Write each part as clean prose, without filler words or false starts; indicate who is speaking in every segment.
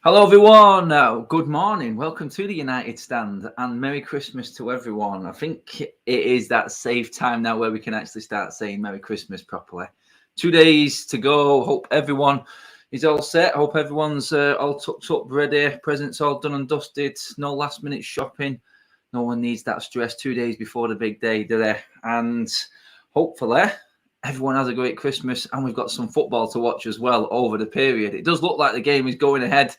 Speaker 1: Hello, everyone. Good morning. Welcome to the United Stand and Merry Christmas to everyone. I think it is that safe time now where we can actually start saying Merry Christmas properly. 2 days to go. Hope everyone is all set. Hope everyone's all tucked up, ready. Presents all done and dusted. No last minute shopping. No one needs that stress 2 days before the big day, do they? And hopefully everyone has a great Christmas, and we've got some football to watch as well over the period. It does look like the game is going ahead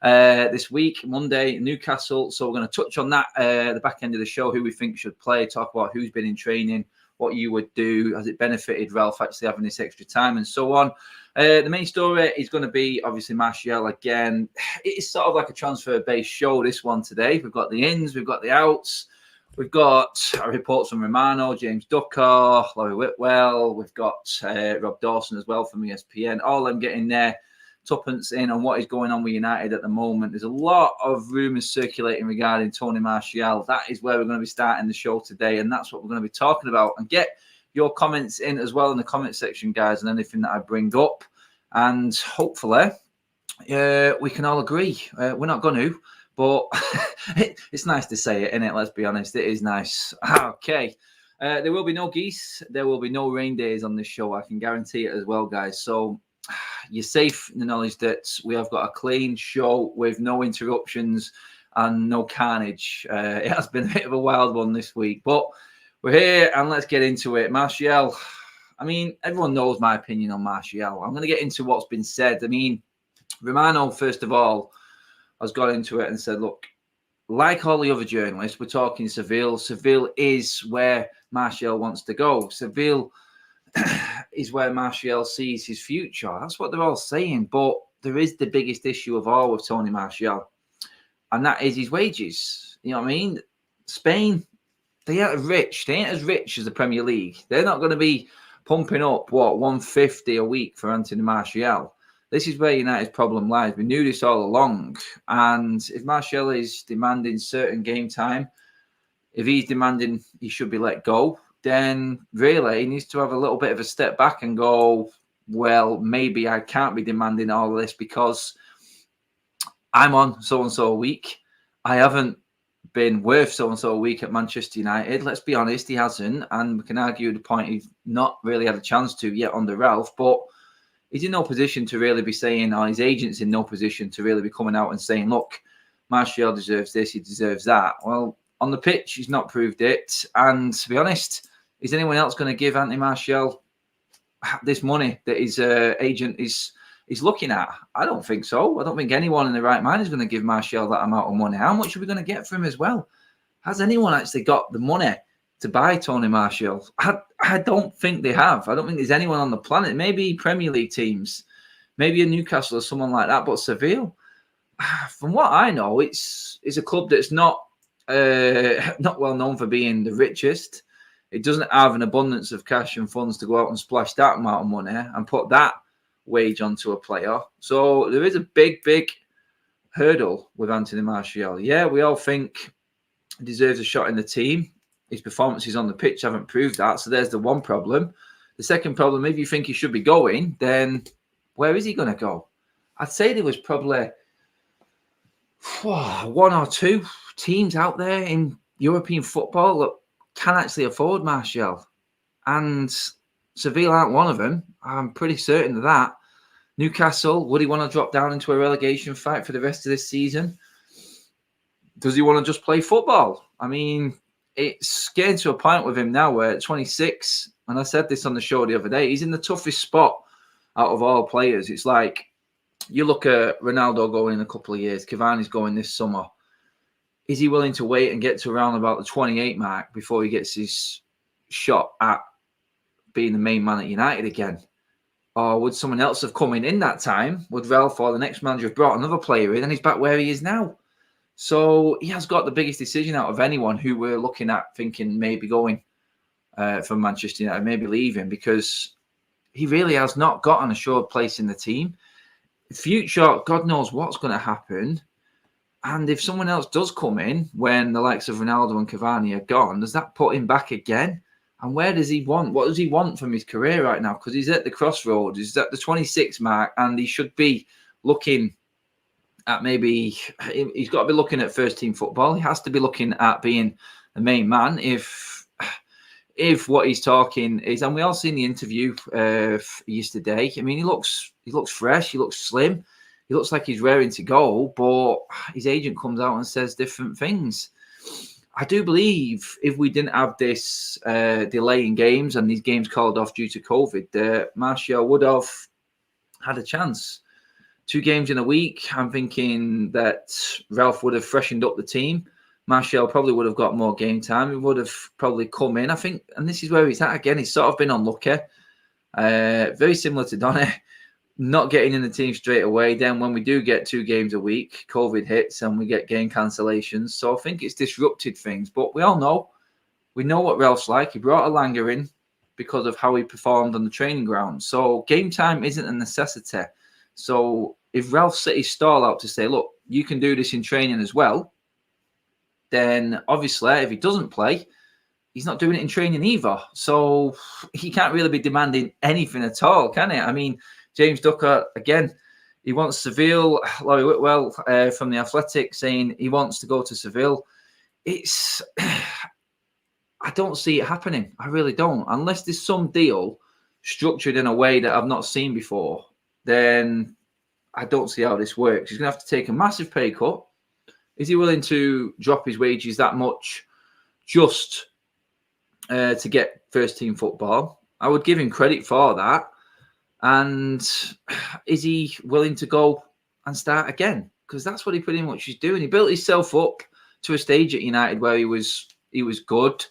Speaker 1: this week, Monday, Newcastle. So we're going to touch on that at the back end of the show, who we think should play, talk about who's been in training, what you would do, has it benefited Ralph actually having this extra time, and so on. The main story is going to be obviously Martial again. It's sort of like a transfer-based show, this one today. We've got the ins, we've got the outs. We've got reports from Romano, James Ducker, Laurie Whitwell. We've got Rob Dawson as well from ESPN. All them getting their tuppence in on what is going on with United at the moment. There's a lot of rumours circulating regarding Tony Martial. That is where we're going to be starting the show today, and that's what we're going to be talking about. And get your comments in as well in the comment section, guys, and anything that I bring up. And hopefully we can all agree. We're not going to. But it's nice to say it, isn't it? Let's be honest. It is nice. Okay. There will be no geese. There will be no rain days on this show. I can guarantee it as well, guys. So you're safe in the knowledge that we have got a clean show with no interruptions and no carnage. It has been a bit of a wild one this week. But we're here, and let's get into it. Martial. I mean, everyone knows my opinion on Martial. I'm going to get into what's been said. I mean, Romano, first of all, has got into it and said, look, like all the other journalists, we're talking Seville. Seville is where Martial wants to go. Seville is where Martial sees his future. That's what they're all saying. But there is the biggest issue of all with Tony Martial, and that is his wages. You know what I mean? Spain, they ain't rich. They ain't as rich as the Premier League. They're not going to be pumping up, 150 a week for Anthony Martial. This is where United's problem lies. We knew this all along. And if Martial is demanding certain game time, if he's demanding he should be let go, then really he needs to have a little bit of a step back and go, well, maybe I can't be demanding all of this because I'm on so-and-so a week. I haven't been worth so-and-so a week at Manchester United. Let's be honest, he hasn't. And we can argue the point he's not really had a chance to yet under Ralph, but he's in no position to really be saying, or his agent's in no position to really be coming out and saying, look, Martial deserves this, he deserves that. Well, on the pitch, he's not proved it. And to be honest, is anyone else going to give Anthony Martial this money that his agent is looking at? I don't think so. I don't think anyone in the right mind is going to give Martial that amount of money. How much are we going to get for him as well? Has anyone actually got the money to buy Tony Martial? I don't think they have. I don't think there's anyone on the planet. Maybe Premier League teams, maybe a Newcastle or someone like that. But Seville, from what I know, it's a club that's not well known for being the richest. It doesn't have an abundance of cash and funds to go out and splash that amount of money and put that wage onto a player. So there is a big hurdle with Anthony Martial. Yeah, we all think he deserves a shot in the team. His performances on the pitch haven't proved that. So there's the one problem. The second problem, if you think he should be going, then where is he going to go? I'd say there was probably one or two teams out there in European football that can actually afford Martial. And Seville aren't one of them. I'm pretty certain of that. Newcastle, would he want to drop down into a relegation fight for the rest of this season? Does he want to just play football? I mean, it's getting to a point with him now where at 26, and I said this on the show the other day, he's in the toughest spot out of all players. It's like you look at Ronaldo going in a couple of years, Cavani's going this summer. Is he willing to wait and get to around about the 28 mark before he gets his shot at being the main man at United again? Or would someone else have come in that time? Would Ralph or the next manager have brought another player in and he's back where he is now? So he has got the biggest decision out of anyone who we're looking at thinking maybe going from Manchester United, maybe leaving, because he really has not got an assured place in the team. Future, God knows what's going to happen. And if someone else does come in when the likes of Ronaldo and Cavani are gone, does that put him back again? And where does he want? What does he want from his career right now? Because he's at the crossroads. He's at the 26 mark and he should be looking at maybe he's got to be looking at first team football. He has to be looking at being the main man. If what he's talking is, and we all seen the interview yesterday. I mean, he looks fresh. He looks slim. He looks like he's raring to go. But his agent comes out and says different things. I do believe if we didn't have this delay in games and these games called off due to COVID, Martial would have had a chance. 2 games in a week. I'm thinking that Ralph would have freshened up the team. Martial probably would have got more game time. He would have probably come in, I think. And this is where he's at again. He's sort of been unlucky. Very similar to Donny. Not getting in the team straight away. Then when we do get 2 games a week, COVID hits and we get game cancellations. So I think it's disrupted things. But we all know. We know what Ralph's like. He brought Elanga in because of how he performed on the training ground. So game time isn't a necessity. So if Ralph set his stall out to say, look, you can do this in training as well, then obviously if he doesn't play, he's not doing it in training either. So he can't really be demanding anything at all, can he? I mean, James Ducker, again, he wants Seville. Laurie Whitwell from The Athletic saying he wants to go to Seville. I don't see it happening. I really don't. Unless there's some deal structured in a way that I've not seen before, then I don't see how this works. He's going to have to take a massive pay cut. Is he willing to drop his wages that much just to get first team football? I would give him credit for that. And is he willing to go and start again? Because that's what he pretty much is doing. He built himself up to a stage at United where he was good.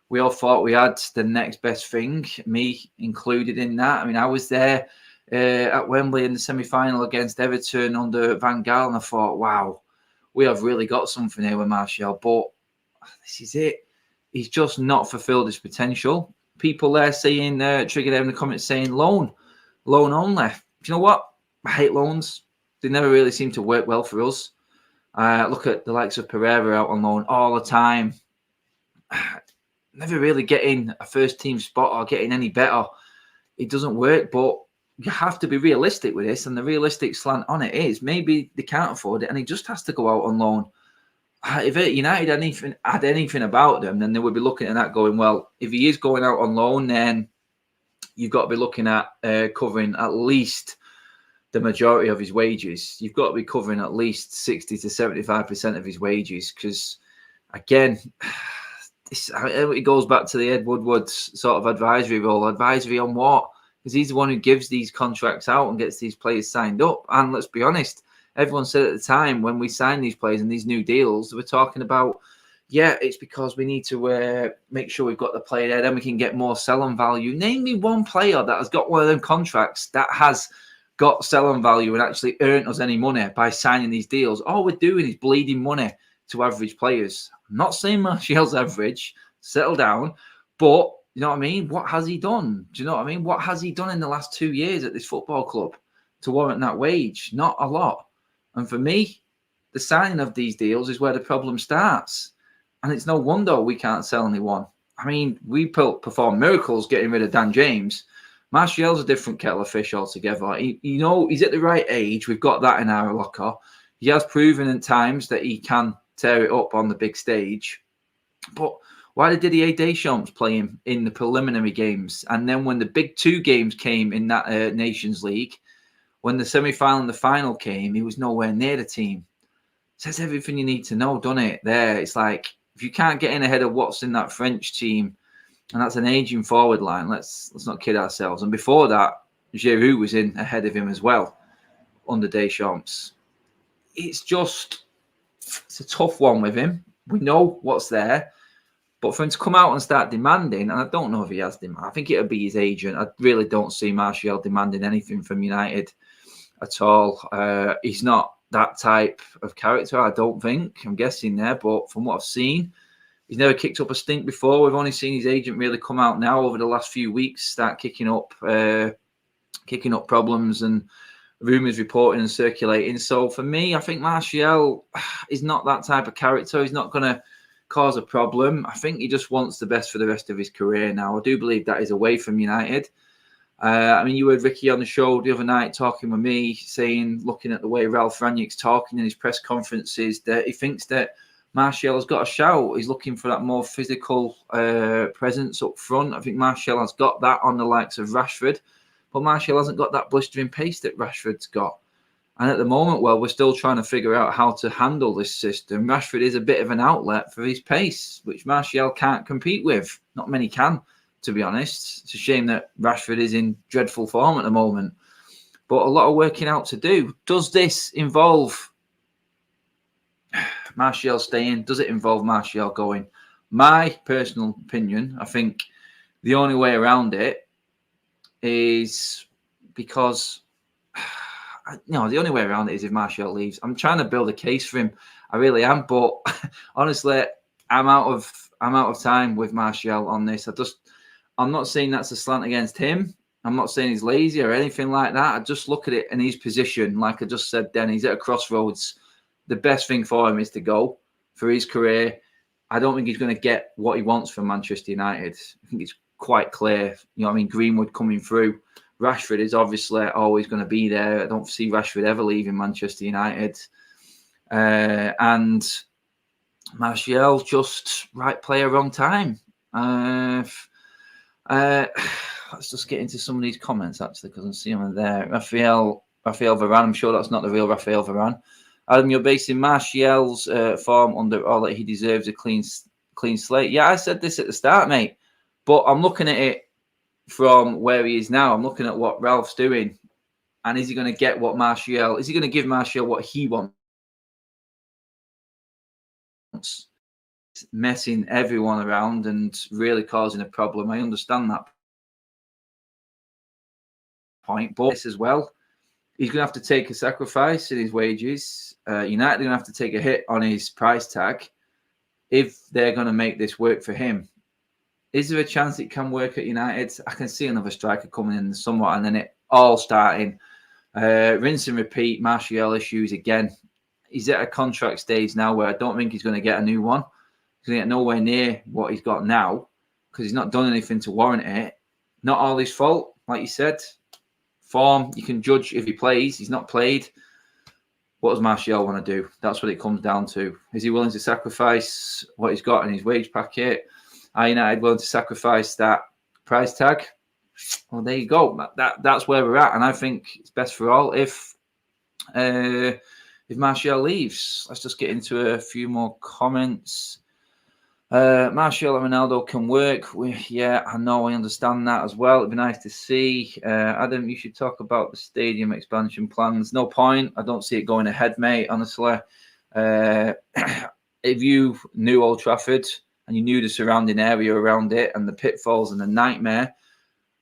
Speaker 1: We all thought we had the next best thing, me included in that. I mean, I was there at Wembley in the semi-final against Everton under Van Gaal, and I thought, wow, we have really got something here with Martial. But this is it. He's just not fulfilled his potential. People there saying, triggered in the comments saying, loan only. Do you know what? I hate loans. They never really seem to work well for us. Look at the likes of Pereira out on loan all the time. Never really getting a first team spot or getting any better. It doesn't work, but you have to be realistic with this. And the realistic slant on it is maybe they can't afford it and he just has to go out on loan. If United had anything about them, then they would be looking at that going, well, if he is going out on loan, then you've got to be looking at covering at least the majority of his wages. You've got to be covering at least 60 to 75% of his wages because, again, it goes back to the Ed Woodward's sort of advisory role. Advisory on what? Because he's the one who gives these contracts out and gets these players signed up. And let's be honest, everyone said at the time when we signed these players and these new deals, they were talking about, yeah, it's because we need to make sure we've got the player there, then we can get more selling value. Name me one player that has got one of them contracts that has got selling value and actually earned us any money by signing these deals. All we're doing is bleeding money to average players. I'm not saying Martial's average, settle down, but you know what I mean? What has he done? Do you know what I mean? What has he done in the last 2 years at this football club to warrant that wage? Not a lot. And for me, the signing of these deals is where the problem starts. And it's no wonder we can't sell anyone. I mean, we perform miracles getting rid of Dan James. Martial's a different kettle of fish altogether. He's at the right age. We've got that in our locker. He has proven at times that he can tear it up on the big stage. But why did Didier Deschamps play him in the preliminary games? And then when the big 2 games came in that Nations League, when the semi-final and the final came, he was nowhere near the team. Says everything you need to know, doesn't it? There, it's like, if you can't get in ahead of what's in that French team, and that's an aging forward line, let's not kid ourselves. And before that, Giroud was in ahead of him as well under Deschamps. It's a tough one with him. We know what's there. But for him to come out and start demanding, and I don't know if he has demand, I think it would be his agent. I really don't see Martial demanding anything from United at all. He's not that type of character, I don't think. I'm guessing there, but from what I've seen, he's never kicked up a stink before. We've only seen his agent really come out now over the last few weeks, start kicking up problems and rumours reporting and circulating. So for me, I think Martial is not that type of character. He's not going to cause a problem. I think he just wants the best for the rest of his career now. I do believe that is away from United. I mean, you heard Ricky on the show the other night talking with me, saying, looking at the way Ralph Rangnick's talking in his press conferences, that he thinks that Martial has got a shout. He's looking for that more physical presence up front. I think Martial has got that on the likes of Rashford, but Martial hasn't got that blistering pace that Rashford's got. And at the moment, well, we're still trying to figure out how to handle this system. Rashford is a bit of an outlet for his pace, which Martial can't compete with. Not many can, to be honest. It's a shame that Rashford is in dreadful form at the moment. But a lot of working out to do. Does this involve Martial staying? Does it involve Martial going? My personal opinion, I think the only way around it is because... No, the only way around it is if Martial leaves. I'm trying to build a case for him. I really am, but honestly, I'm out of time with Martial on this. I'm not saying that's a slant against him. I'm not saying he's lazy or anything like that. I just look at it in his position, like I just said. Then he's at a crossroads. The best thing for him is to go for his career. I don't think he's going to get what he wants from Manchester United. I think it's quite clear. You know what I mean? Greenwood coming through. Rashford is obviously always going to be there. I don't see Rashford ever leaving Manchester United. And Martial, just right player, wrong time. Let's just get into some of these comments, actually, because I'm seeing them there. Rafael Varane, I'm sure that's not the real Rafael Varane. Adam, you're basing Martial's form under all that he deserves a clean slate. Yeah, I said this at the start, mate. But I'm looking at it from where he is now. I'm looking at what Ralph's doing, and is he going to get what Martial? Is he going to give Martial what he wants? It's messing everyone around and really causing a problem. I understand that point, but this as well, he's going to have to take a sacrifice in his wages. United are going to have to take a hit on his price tag if they're going to make this work for him. Is there a chance it can work at United? I can see another striker coming in somewhat, and then it all starting. Rinse and repeat, Martial issues again. He's at a contract stage now where I don't think he's going to get a new one. He's going to get nowhere near what he's got now because he's not done anything to warrant it. Not all his fault, like you said. Form, you can judge if he plays. He's not played. What does Martial want to do? That's what it comes down to. Is he willing to sacrifice what he's got in his wage packet? Are United willing to sacrifice that price tag? Well, there you go. That's where we're at, and I think it's best for all if Martial leaves. Let's just get into a few more comments. Martial and Ronaldo can work. Yeah, I know. I understand that as well. It'd be nice to see. Adam, you should talk about the stadium expansion plans. No point. I don't see it going ahead, mate, honestly. If you knew Old Trafford and you knew the surrounding area around it and the pitfalls and the nightmare,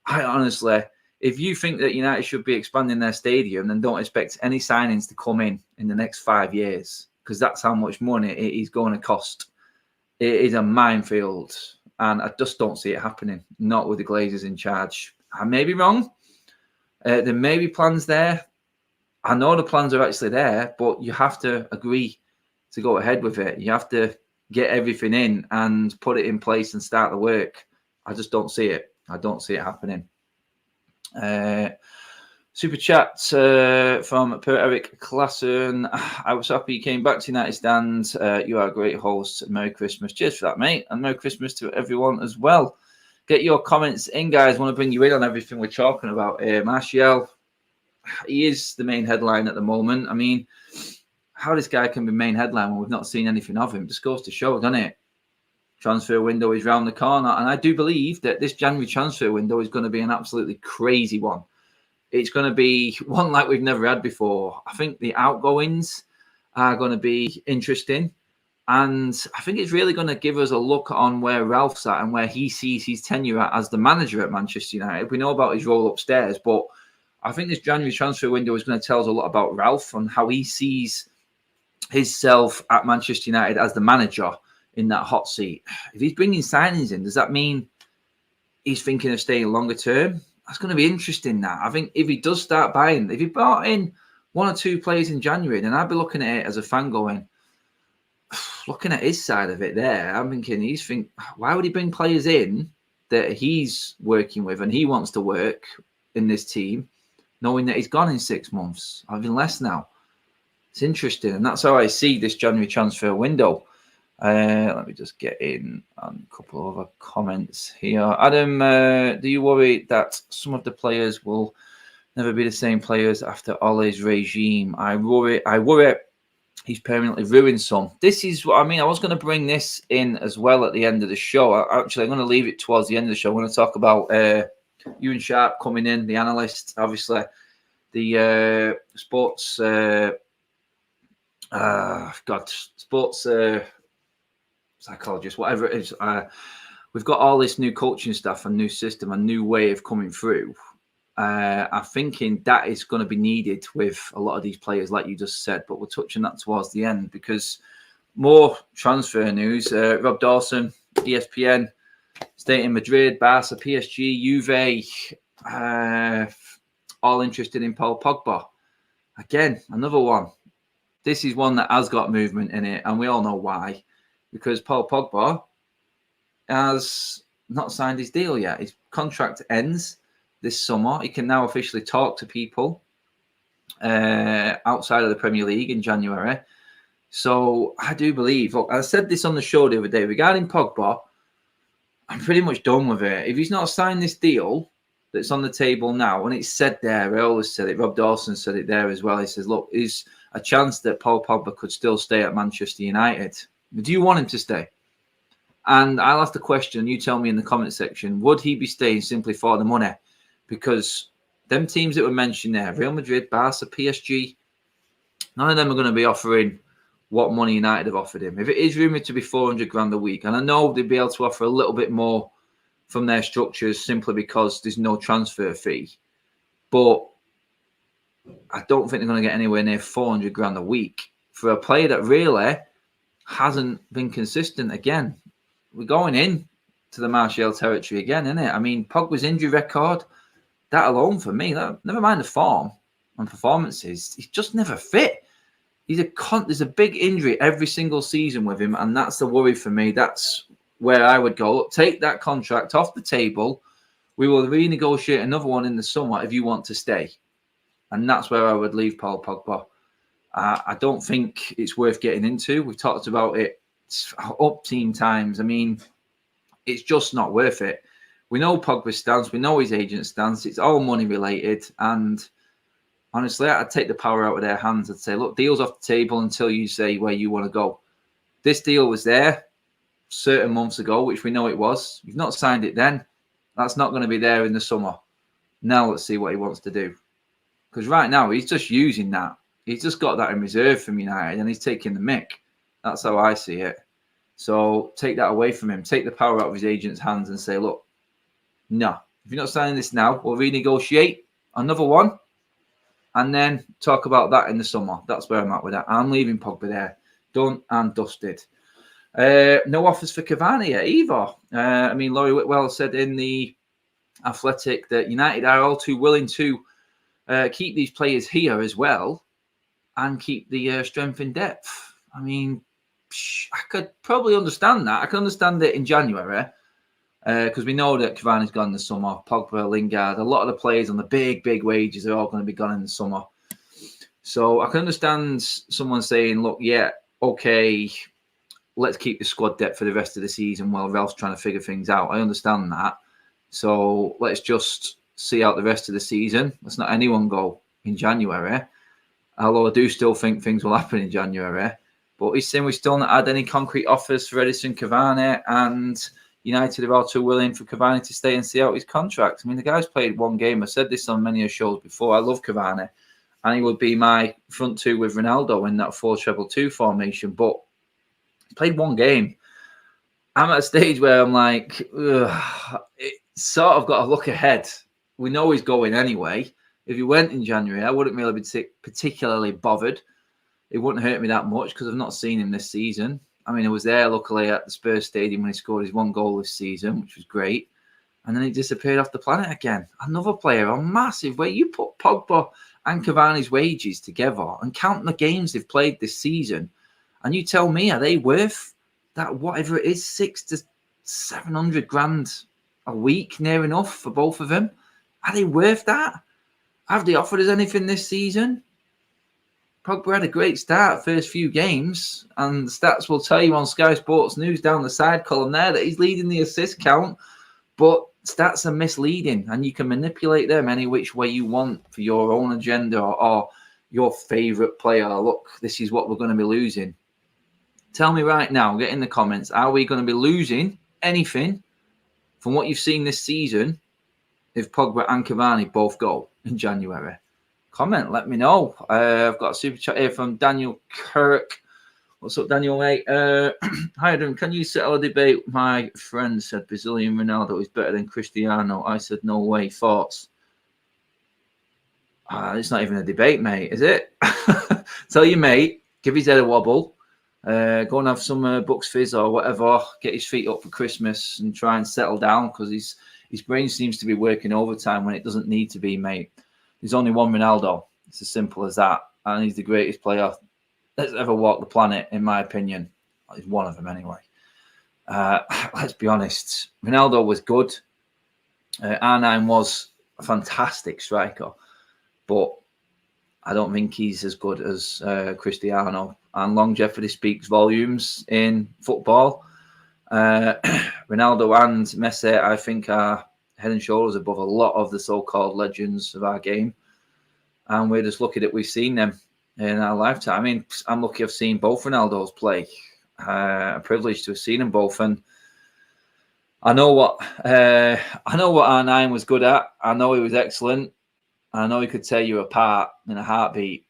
Speaker 1: I honestly, if you think that United should be expanding their stadium, then don't expect any signings to come in the next 5 years, because that's how much money it is going to cost. It is a minefield, and I just don't see it happening, not with the Glazers in charge. I may be wrong. There may be plans there. I know the plans are actually there, but you have to agree to go ahead with it. You have to get everything in and put it in place and start the work. I just don't see it. I don't see it happening. Super chat from Per Eric Klassen. I was happy you came back to United Stand. You are a great host. Merry Christmas. Cheers for that, mate. And Merry Christmas to everyone as well. Get your comments in, guys. I want to bring you in on everything we're talking about here. Martial, he is the main headline at the moment. I mean, how this guy can be main headline when we've not seen anything of him just goes to show, doesn't it? Transfer window is round the corner. And I do believe that this January transfer window is going to be an absolutely crazy one. It's going to be one like we've never had before. I think the outgoings are going to be interesting. And I think it's really going to give us a look on where Ralph's at and where he sees his tenure at as the manager at Manchester United. We know about his role upstairs, but I think this January transfer window is going to tell us a lot about Ralph and how he sees himself at Manchester United as the manager in that hot seat. If he's bringing signings in, does that mean he's thinking of staying longer term? That's going to be interesting now. I think if he does start buying, if he brought in one or two players in January, then I'd be looking at it as a fan going, looking at his side of it there, I'm thinking, why would he bring players in that he's working with and he wants to work in this team, knowing that he's gone in 6 months, or even less now. It's interesting, and that's how I see this January transfer window. Let me just get in on a couple of other comments here. Adam, do you worry that some of the players will never be the same players after Ole's regime? I worry he's permanently ruined some. This is what I mean. I was going to bring this in as well at the end of the show. I'm going to leave it towards the end of the show. I want to talk about Ewan Sharp coming in, the analyst, obviously, the sports psychologist, whatever it is. We've got all this new coaching staff, a new system, a new way of coming through. I'm thinking that is going to be needed with a lot of these players, like you just said, but we'll touch on that towards the end because more transfer news. Rob Dawson, ESPN, stating Madrid, Barca, PSG, Juve, all interested in Paul Pogba. Again, another one. This is one that has got movement in it, and we all know why. Because Paul Pogba has not signed his deal yet. His contract ends this summer. He can now officially talk to people outside of the Premier League in January. So I do believe, look, I said this on the show the other day, regarding Pogba, I'm pretty much done with it. If he's not signed this deal that's on the table now, and it's said there, I always said it, Rob Dawson said it there as well. He says, look, there's a chance that Paul Pogba could still stay at Manchester United. Do you want him to stay? And I'll ask the question, you tell me in the comment section, would he be staying simply for the money? Because them teams that were mentioned there, Real Madrid, Barca, PSG, none of them are going to be offering what money United have offered him. If it is rumoured to be 400 grand a week, and I know they'd be able to offer a little bit more from their structures simply because there's no transfer fee. But I don't think they're going to get anywhere near 400 grand a week for a player that really hasn't been consistent again. We're going in to the Martial territory again, isn't it? I mean, Pogba's injury record, that alone for me, never mind the form and performances, he's just never fit. There's a big injury every single season with him, and that's the worry for me. That's where I would go. Look, take that contract off the table. We will renegotiate another one in the summer if you want to stay. And that's where I would leave Paul Pogba. I don't think it's worth getting into. We've talked about it up team times. I mean, it's just not worth it. We know Pogba's stance. We know his agent's stance. It's all money related. And honestly, I'd take the power out of their hands and say, look, deal's off the table until you say where you want to go. This deal was there certain months ago, which we know it was. You've not signed it then. That's not going to be there in the summer. Now let's see what he wants to do. Because right now, he's just using that. He's just got that in reserve from United and he's taking the mick. That's how I see it. So take that away from him. Take the power out of his agent's hands and say, look, no, if you're not signing this now, we'll renegotiate another one and then talk about that in the summer. That's where I'm at with that. I'm leaving Pogba there. Done and dusted. No offers for Cavani yet either. I mean, Laurie Whitwell said in the Athletic that United are all too willing to keep these players here as well and keep the strength in depth. I mean, I could probably understand that. I can understand it in January because we know that Cavani's gone in the summer. Pogba, Lingard, a lot of the players on the big wages are all going to be gone in the summer. So I can understand someone saying, look, yeah, okay, let's keep the squad depth for the rest of the season while Ralph's trying to figure things out. I understand that. So let's just see out the rest of the season. Let's not anyone go in January. Although I do still think things will happen in January. But he's saying we still not had any concrete offers for Edison Cavani, and United are all too willing for Cavani to stay and see out his contract. I mean, the guy's played one game. I've said this on many shows before. I love Cavani, and he would be my front two with Ronaldo in that 4-2-2 formation. But he's played one game. I'm at a stage where I'm like, it's sort of got to look ahead. We know he's going anyway. If he went in January, I wouldn't really be particularly bothered. It wouldn't hurt me that much because I've not seen him this season. I mean, I was there, luckily, at the Spurs Stadium when he scored his one goal this season, which was great. And then he disappeared off the planet again. Another player on massive weight. You put Pogba and Cavani's wages together and count the games they've played this season, and you tell me, are they worth that, whatever it is, 600 to 700 grand a week, near enough for both of them? Are they worth that? Have they offered us anything this season? Pogba had a great start, first few games, and the stats will tell you on Sky Sports News down the side column there that he's leading the assist count, but stats are misleading, and you can manipulate them any which way you want for your own agenda or your favourite player. Look, this is what we're going to be losing. Tell me right now, get in the comments, are we going to be losing anything from what you've seen this season if Pogba and Cavani both go in January? Comment, let me know. I've got a super chat here from Daniel Kirk. What's up, Daniel, mate? Hi, Adam. Can you settle a debate? My friend said Brazilian Ronaldo is better than Cristiano. I said, no way. Thoughts? It's not even a debate, mate, is it? Tell your mate, give his head a wobble. Go and have some Bucks Fizz or whatever. Get his feet up for Christmas and try and settle down, because his brain seems to be working overtime when it doesn't need to be, mate. There's only one Ronaldo. It's as simple as that. And he's the greatest player that's ever walked the planet, in my opinion. He's one of them anyway. Let's be honest. Ronaldo was good. R9 was a fantastic striker. But I don't think he's as good as Cristiano. And longevity speaks volumes in football. Ronaldo and Messi, I think, are head and shoulders above a lot of the so-called legends of our game. And we're just lucky that we've seen them in our lifetime. I mean, I'm lucky I've seen both Ronaldos play. A privilege to have seen them both. And I know what R9 was good at. I know he was excellent. I know he could tear you apart in a heartbeat.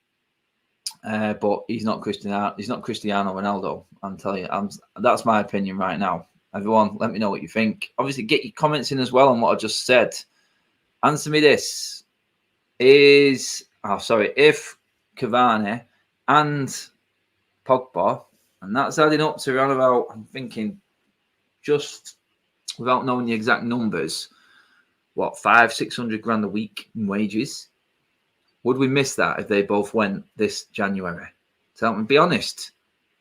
Speaker 1: But he's not Cristiano. He's not Cristiano Ronaldo. I'm telling you, that's my opinion right now. Everyone, let me know what you think. Obviously, get your comments in as well on what I just said. Answer me this: if Cavani and Pogba, and that's adding up to around about, I'm thinking, just without knowing the exact numbers, what, 500-600 grand a week in wages? Would we miss that if they both went this January? So, be honest,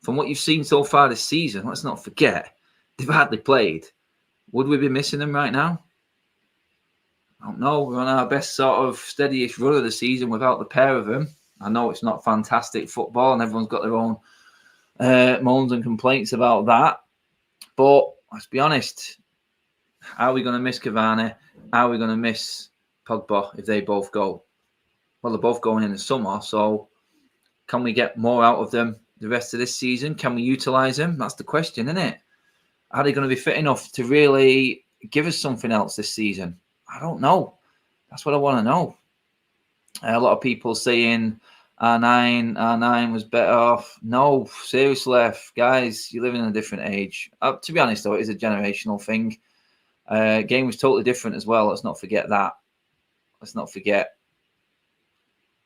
Speaker 1: from what you've seen so far this season, let's not forget, they've hardly played. Would we be missing them right now? I don't know. We're on our best sort of steadiest run of the season without the pair of them. I know it's not fantastic football and everyone's got their own moans and complaints about that. But let's be honest. Are we going to miss Cavani? Are we going to miss Pogba if they both go? Well, they're both going in the summer, so can we get more out of them the rest of this season? Can we utilise them? That's the question, isn't it? Are they going to be fit enough to really give us something else this season? I don't know. That's what I want to know. A lot of people saying R9 was better off. No, seriously, guys, you live in a different age. To be honest, though, it is a generational thing. Game was totally different as well. Let's not forget that. Let's not forget.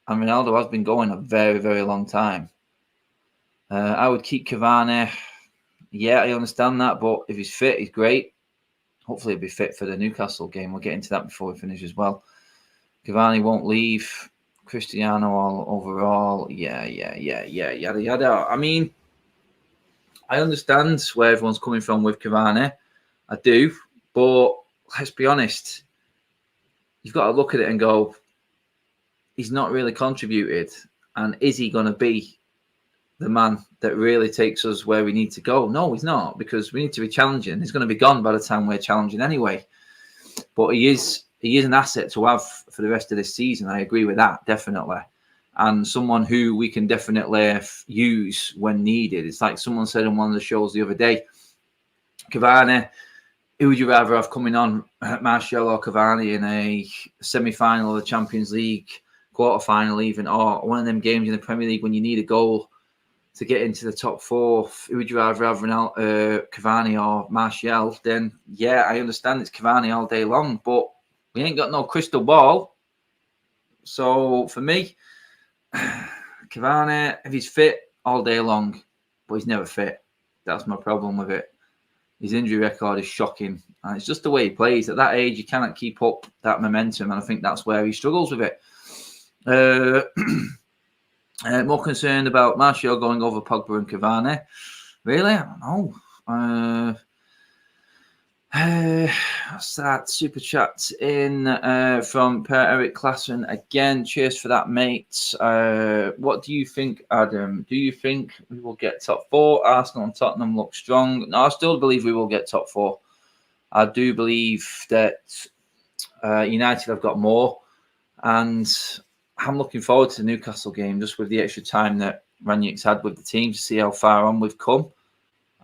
Speaker 1: And Ronaldo has been going a very, very long time. I would keep Cavani. Yeah, I understand that, but if he's fit, he's great. Hopefully he'll be fit for the Newcastle game. We'll get into that before we finish as well. Cavani won't leave. Cristiano all overall. Yeah, yada, yada. I mean, I understand where everyone's coming from with Cavani. I do. But let's be honest. You've got to look at it and go, he's not really contributed. And is he going to be the man that really takes us where we need to go? No, he's not, because we need to be challenging. He's going to be gone by the time we're challenging anyway. But he is an asset to have for the rest of this season. I agree with that, definitely. And someone who we can definitely use when needed. It's like someone said on one of the shows the other day, Cavani, who would you rather have coming on, Martial or Cavani, in a semi-final of the Champions League, quarter-final even, or one of them games in the Premier League when you need a goal to get into the top four? Who would you rather have, Cavani or Martial? Then, yeah, I understand it's Cavani all day long, but we ain't got no crystal ball. So, for me, Cavani, if he's fit all day long, but he's never fit. That's my problem with it. His injury record is shocking. And it's just the way he plays. At that age, you cannot keep up that momentum. And I think that's where he struggles with it. More concerned about Martial going over Pogba and Cavani. Really? I don't know. What's that? Super chat in from Per Eric Klassen again. Cheers for that, mate. What do you think, Adam? Do you think we will get top 4? Arsenal and Tottenham look strong. No, I still believe we will get top 4. I do believe that United have got more, and I'm looking forward to the Newcastle game just with the extra time that Ranieri's had with the team to see how far on we've come.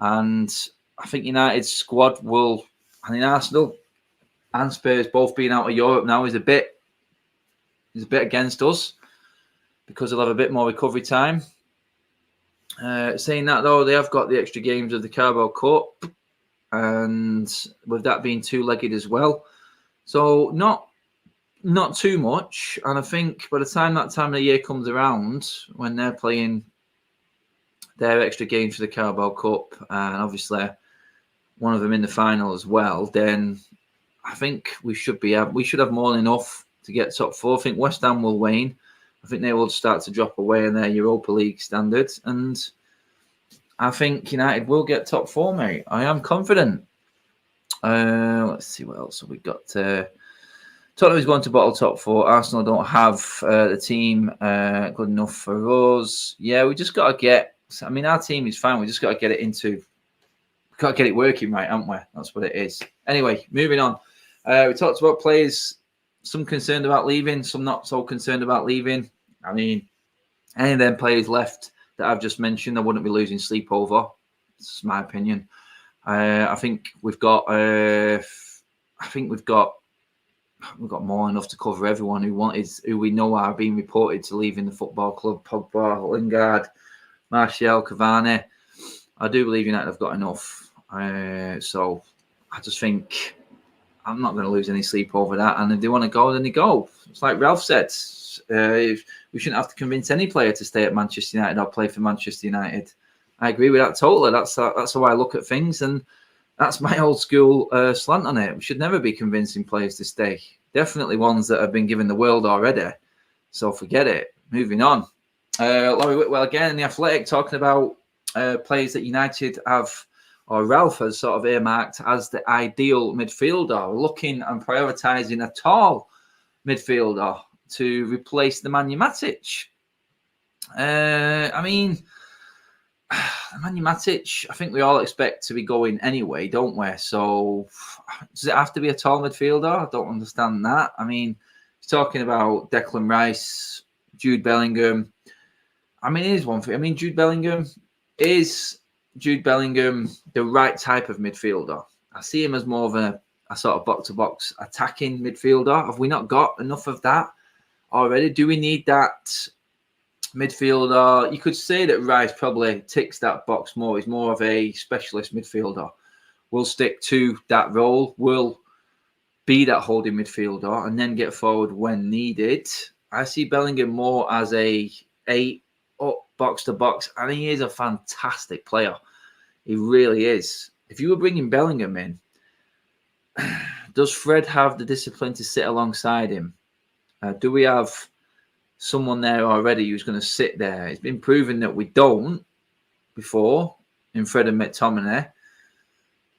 Speaker 1: And I think United's squad will. I mean, Arsenal and Spurs both being out of Europe now is a bit against us because they'll have a bit more recovery time. Saying that though, they have got the extra games of the Carabao Cup, and with that being 2-legged as well, so not too much. And I think by the time that time of the year comes around, when they're playing their extra games for the Carabao Cup, and obviously one of them in the final as well, then I think we should have more than enough to get top 4. I think West Ham will wane. I think they will start to drop away in their Europa League standards, and I think United will get top 4, mate. I am confident. Let's see what else have we got. Tottenham is going to bottle top 4. Arsenal don't have the team good enough for us. Yeah, we just got to get. I mean, our team is fine. We just got to get it into. Got to get it working right, haven't we? That's what it is. Anyway, moving on. We talked about players, some concerned about leaving, some not so concerned about leaving. I mean, any of them players left that I've just mentioned, I wouldn't be losing sleep over. It's my opinion. I think we've got more than enough to cover everyone who we know are being reported to leaving the football club. Pogba, Lingard, Martial, Cavani. I do believe United have got enough. So I just think I'm not going to lose any sleep over that. And if they want to go, then they go. It's like Ralph said. We shouldn't have to convince any player to stay at Manchester United or play for Manchester United. I agree with that totally. That's how I look at things. And that's my old school slant on it. We should never be convincing players to stay. Definitely ones that have been given the world already. So forget it. Moving on. Laurie Whitwell again in The Athletic talking about players that United have, or Ralph has sort of earmarked as the ideal midfielder, looking and prioritising a tall midfielder to replace the Nemanja Matic. I mean, Nemanja Matic, I think we all expect to be going anyway, don't we? So does it have to be a tall midfielder? I don't understand that. I mean, he's talking about Declan Rice, Jude Bellingham. I mean, here's one thing. I mean, Jude Bellingham the right type of midfielder? I see him as more of a sort of box-to-box attacking midfielder. Have we not got enough of that already? Do we need that midfielder? You could say that Rice probably ticks that box more. He's more of a specialist midfielder. We'll stick to that role. We'll be that holding midfielder and then get forward when needed. I see Bellingham more as a 8 up box-to-box, and he is a fantastic player. He really is. If you were bringing Bellingham in, does Fred have the discipline to sit alongside him? Do we have someone there already who's going to sit there? It's been proven that we don't before in Fred and McTominay.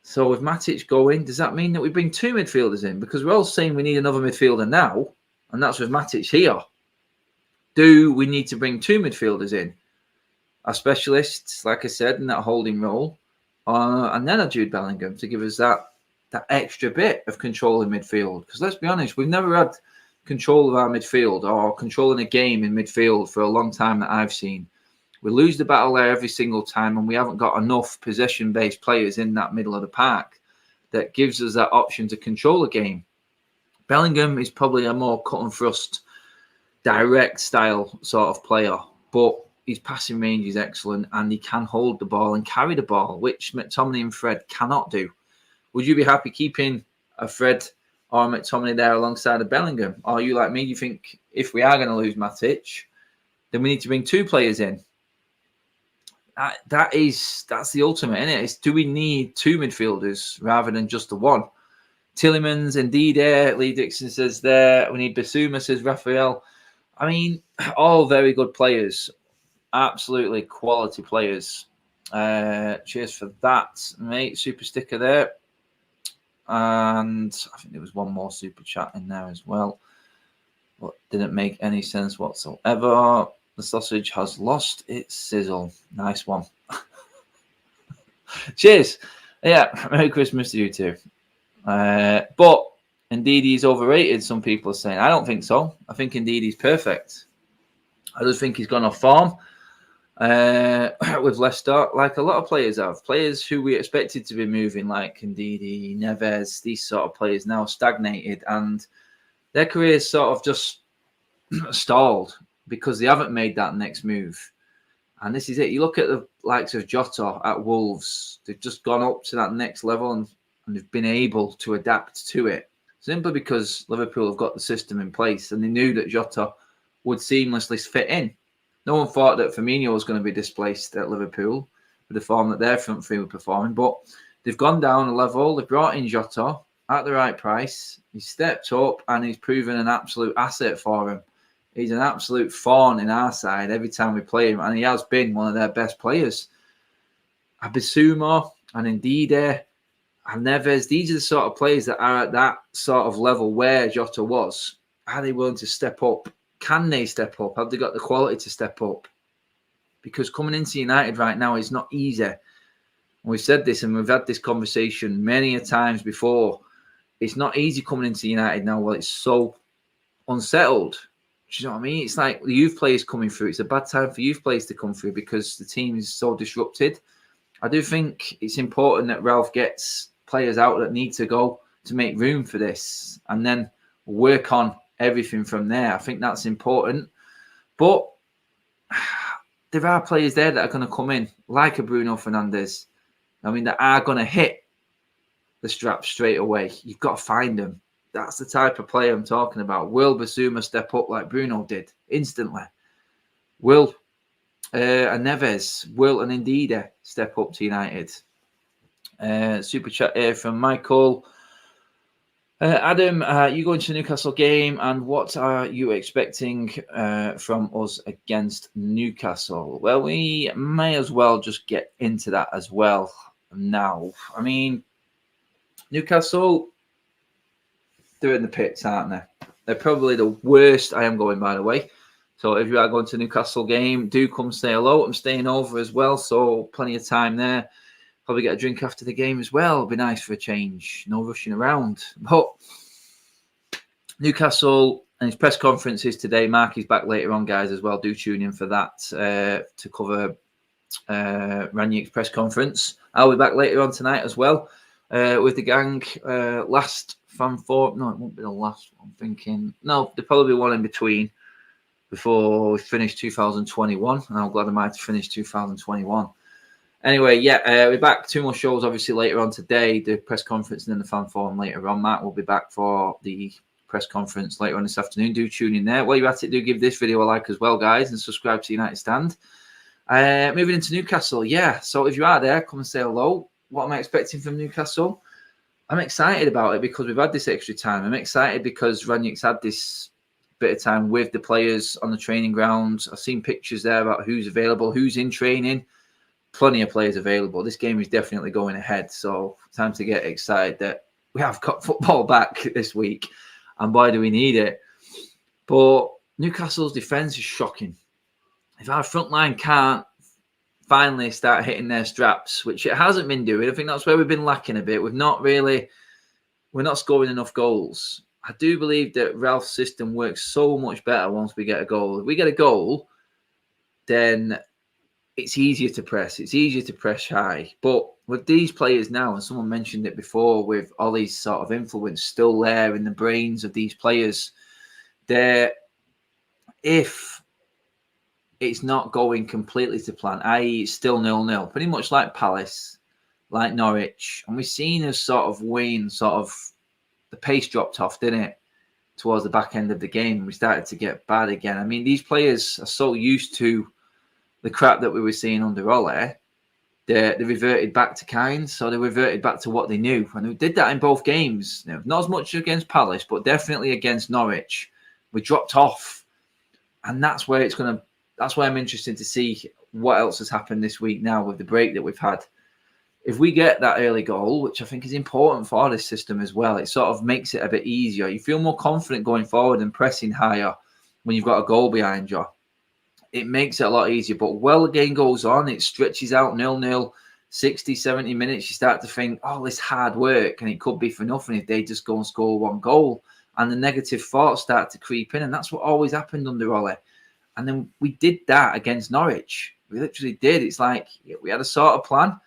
Speaker 1: So with Matic going, does that mean that we bring 2 midfielders in? Because we're all saying we need another midfielder now, and that's with Matic here. Do we need to bring 2 midfielders in? A specialist, like I said, in that holding role, and then a Jude Bellingham to give us that extra bit of control in midfield. Because let's be honest, we've never had control of our midfield or controlling a game in midfield for a long time that I've seen. We lose the battle there every single time, and we haven't got enough possession-based players in that middle of the park that gives us that option to control a game. Bellingham is probably a more cut and thrust, direct style sort of player, but his passing range is excellent and he can hold the ball and carry the ball, which McTominay and Fred cannot do. Would you be happy keeping a Fred or McTominay there alongside of Bellingham? Or are you like me? You think if we are going to lose Matic, then we need to bring 2 players in? That's the ultimate, isn't it? It's, do we need 2 midfielders rather than just the one? Tillemans, indeed, Lee Dixon says there. We need Basuma, says Raphael. I mean, all very good players. Absolutely quality players. Cheers for that, mate. Super sticker there. And I think there was one more super chat in there as well, but didn't make any sense whatsoever. The sausage has lost its sizzle. Nice one. Cheers. Yeah, Merry Christmas to you too. But indeed, he's overrated. Some people are saying. I don't think so. I think indeed he's perfect. I just think he's gone off form with Leicester, like a lot of players have. Players who we expected to be moving, like Ndidi, Neves, these sort of players now stagnated, and their careers sort of just stalled because they haven't made that next move. And this is it. You look at the likes of Jota at Wolves, they've just gone up to that next level and they've been able to adapt to it. Simply because Liverpool have got the system in place and they knew that Jota would seamlessly fit in. No one thought that Firmino was going to be displaced at Liverpool with the form that their front three were performing. But they've gone down a level. They've brought in Jota at the right price. He's stepped up and he's proven an absolute asset for him. He's an absolute thorn in our side every time we play him, and he has been one of their best players. Bissouma and Ndidi and Neves, these are the sort of players that are at that sort of level where Jota was. Are they willing to step up? Can they step up? Have they got the quality to step up? Because coming into United right now is not easy. We've said this and we've had this conversation many a times before. It's not easy coming into United now while it's so unsettled. Do you know what I mean? It's like the youth players coming through. It's a bad time for youth players to come through because the team is so disrupted. I do think it's important that Ralph gets players out that need to go to make room for this and then work on everything from there. I think that's important. But there are players there that are going to come in, like a Bruno Fernandes. I mean, that are going to hit the straps straight away. You've got to find them. That's the type of player I'm talking about. Will Bissouma step up like Bruno did instantly? Will and Neves, Will and Ndidi step up to United? Super chat here from Michael. Adam, you going to the Newcastle game, and what are you expecting from us against Newcastle? Well, we may as well just get into that as well now. I mean, Newcastle, they're in the pits, aren't they? They're probably the worst. I am going, by the way. So if you are going to the Newcastle game, do come say hello. I'm staying over as well, so plenty of time there. Probably get a drink after the game as well. It'll be nice for a change. No rushing around. But Newcastle and his press conferences today. Mark is back later on, guys, as well. Do tune in for that to cover Ranieri's press conference. I'll be back later on tonight as well with the gang. Last fan forum. No, it won't be the last one. I'm thinking. No, there'll probably be one in between before we finish 2021. And I'm glad I might have finished 2021. Anyway, yeah, we're back. Two more shows, obviously, later on today. The press conference and then the fan forum later on. Matt will be back for the press conference later on this afternoon. Do tune in there. While you're at it, do give this video a like as well, guys, and subscribe to United Stand. Moving into Newcastle, yeah. So if you are there, come and say hello. What am I expecting from Newcastle? I'm excited about it because we've had this extra time. I'm excited because Ranieri's had this bit of time with the players on the training grounds. I've seen pictures there about who's available, who's in training. Plenty of players available. This game is definitely going ahead. So time to get excited that we have got football back this week. And boy, do we need it. But Newcastle's defence is shocking. If our front line can't finally start hitting their straps, which it hasn't been doing, I think that's where we've been lacking a bit. We're not scoring enough goals. I do believe that Ralph's system works so much better once we get a goal. If we get a goal, then it's easier to press. It's easier to press high. But with these players now, and someone mentioned it before, with Ollie's sort of influence still there in the brains of these players, if it's not going completely to plan, i.e. it's still 0-0, pretty much like Palace, like Norwich, and we've seen us sort of wane, the pace dropped off, didn't it, towards the back end of the game. We started to get bad again. I mean, these players are so used to the crap that we were seeing under Ole, they reverted back to kind. So they reverted back to what they knew. And we did that in both games. You know, not as much against Palace, but definitely against Norwich. We dropped off. And that's where I'm interested to see what else has happened this week now with the break that we've had. if we get that early goal, which I think is important for this system as well, it sort of makes it a bit easier. You feel more confident going forward and pressing higher when you've got a goal behind you. It makes it a lot easier. But while the game goes on, it stretches out 0-0, 60, 70 minutes. You start to think, oh, this hard work, and it could be for nothing if they just go and score one goal. And the negative thoughts start to creep in. And that's what always happened under Ole. And then we did that against Norwich. We literally did. It's like we had a sort of plan.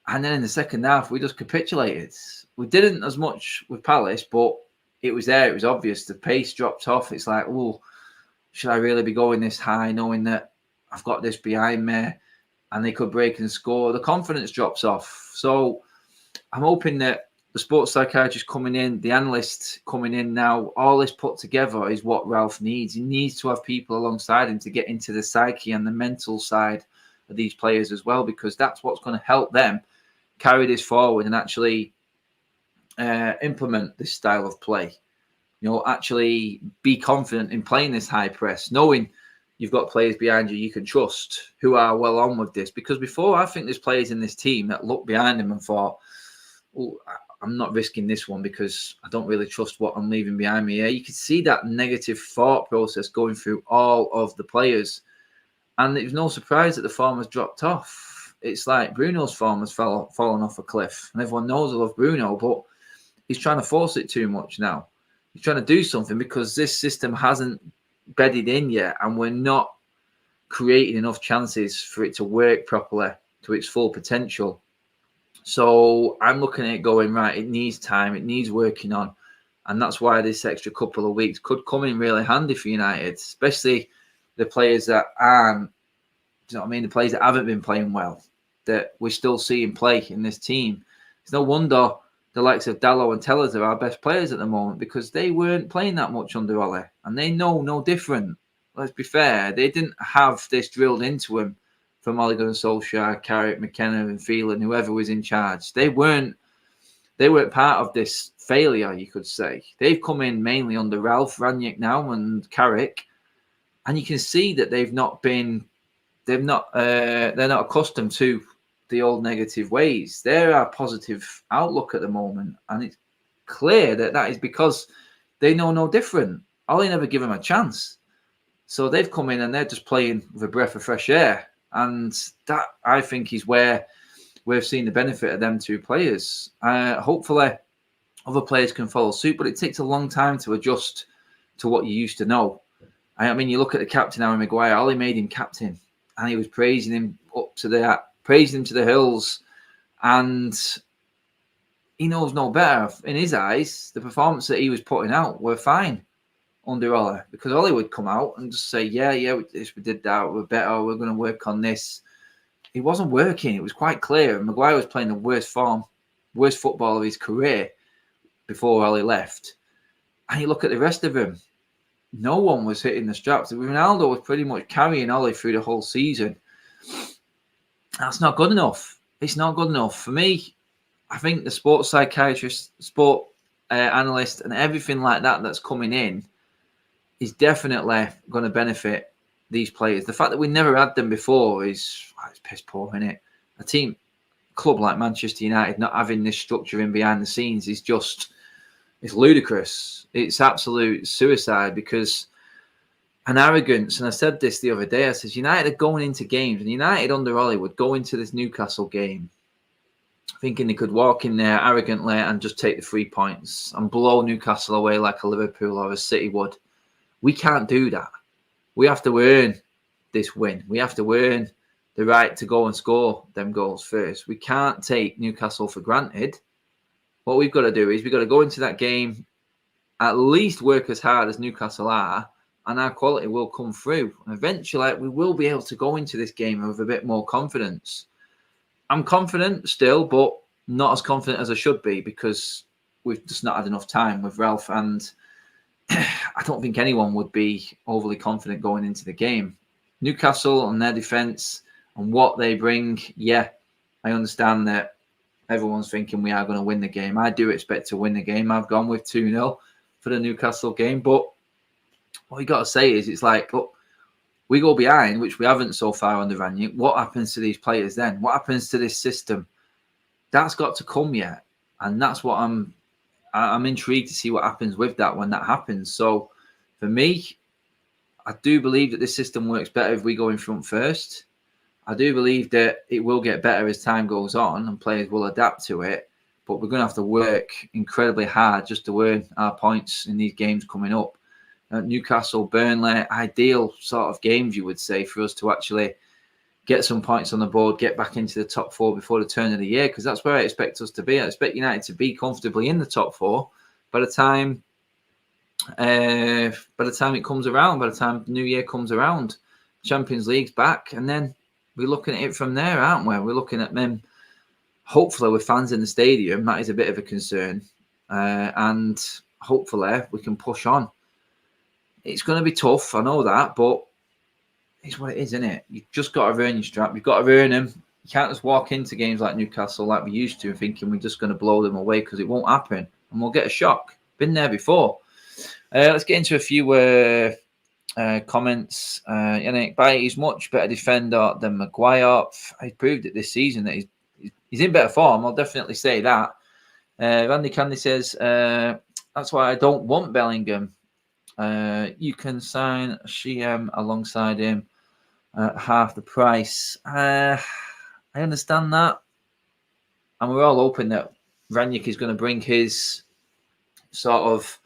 Speaker 1: And then in the second half, we just capitulated. We didn't as much with Palace, but it was there. It was obvious. The pace dropped off. It's like, oh, should I really be going this high, knowing that I've got this behind me and they could break and score? The confidence drops off. So I'm hoping that the sports psychiatrist coming in, the analyst coming in now, all this put together is what Ralph needs. He needs to have people alongside him to get into the psyche and the mental side of these players as well, because that's what's going to help them carry this forward and actually implement this style of play. You know, actually be confident in playing this high press, knowing you've got players behind you can trust who are well on with this. Because before, I think there's players in this team that looked behind them and thought, oh, I'm not risking this one because I don't really trust what I'm leaving behind me here. You could see that negative thought process going through all of the players. And it was no surprise that the form has dropped off. It's like Bruno's form has fallen off a cliff. And everyone knows I love Bruno, but he's trying to force it too much now. He's trying to do something because this system hasn't bedded in yet, and we're not creating enough chances for it to work properly to its full potential. So I'm looking at it going, right, it needs time, it needs working on. And that's why this extra couple of weeks could come in really handy for United, especially the players that aren't, you know what I mean, the players that haven't been playing well, that we're still seeing play in this team. It's no wonder the likes of Dalot and Tellers are our best players at the moment, because they weren't playing that much under Ole, and they know no different. Let's be fair, they didn't have this drilled into them from Ole Gunnar Solskjaer, Carrick, McKenna and Phelan, whoever was in charge. They weren't part of this failure, you could say. They've come in mainly under Ralph Rangnick now and Carrick, and you can see that they're not accustomed to the old negative ways. They're our positive outlook at the moment, and it's clear that is because they know no different. Ole never give them a chance, so they've come in and they're just playing with a breath of fresh air, and that, I think, is where we've seen the benefit of them two players. Hopefully other players can follow suit, but it takes a long time to adjust to what you used to know. I mean, you look at the captain, Harry Maguire. Ole made him captain, and he was praising him to the hills, and he knows no better. In his eyes, the performance that he was putting out were fine under Ole, because Ole would come out and just say, yeah, we did that, we're better, we're going to work on this. It wasn't working. It was quite clear. Maguire was playing the worst football of his career before Ole left. And you look at the rest of them, no one was hitting the straps. Ronaldo was pretty much carrying Ole through the whole season. That's not good enough. It's not good enough. For me, I think the sports psychiatrist, sport analyst, and everything like that that's coming in is definitely going to benefit these players. The fact that we never had them before is it's piss poor, isn't it? A club like Manchester United not having this structure in behind the scenes is just, it's ludicrous. It's absolute suicide, because an arrogance, and I said this the other day, I said United are going into games, and United under Ole would go into this Newcastle game thinking they could walk in there arrogantly and just take the 3 points and blow Newcastle away like a Liverpool or a City would. We can't do that. We have to earn this win. We have to earn the right to go and score them goals first. We can't take Newcastle for granted. What we've got to do is we've got to go into that game, at least work as hard as Newcastle are, and our quality will come through. And eventually, we will be able to go into this game with a bit more confidence. I'm confident still, but not as confident as I should be, because we've just not had enough time with Ralph, and I don't think anyone would be overly confident going into the game. Newcastle and their defence and what they bring, yeah, I understand that everyone's thinking we are going to win the game. I do expect to win the game. I've gone with 2-0 for the Newcastle game, but what you got to say is, it's like, look, we go behind, which we haven't so far under Rangnick. What happens to these players then? What happens to this system? That's got to come yet, and that's what I'm intrigued to see what happens with that when that happens. So for me, I do believe that this system works better if we go in front first. I do believe that it will get better as time goes on and players will adapt to it. But we're going to have to work incredibly hard just to earn our points in these games coming up. Newcastle, Burnley, ideal sort of games, you would say, for us to actually get some points on the board, get back into the top four before the turn of the year, because that's where I expect us to be. I expect United to be comfortably in the top four by the time it comes around, by the time the new year comes around. Champions League's back, and then we're looking at it from there, aren't we? We're looking at them, hopefully with fans in the stadium. That is a bit of a concern, and hopefully we can push on. It's going to be tough, I know that, but it's what it is, isn't it? You've just got to earn your strap. You've got to earn them. You can't just walk into games like Newcastle like we used to thinking we're just going to blow them away, because it won't happen, and we'll get a shock. Been there before. Let's get into a few comments. Yannick Bailly is much better defender than Maguire. He proved it this season that he's in better form. I'll definitely say that. Randy Candy says, that's why I don't want Bellingham. You can sign Shiem alongside him at half the price. I understand that. And we're all hoping that Ranić is going to bring his sort of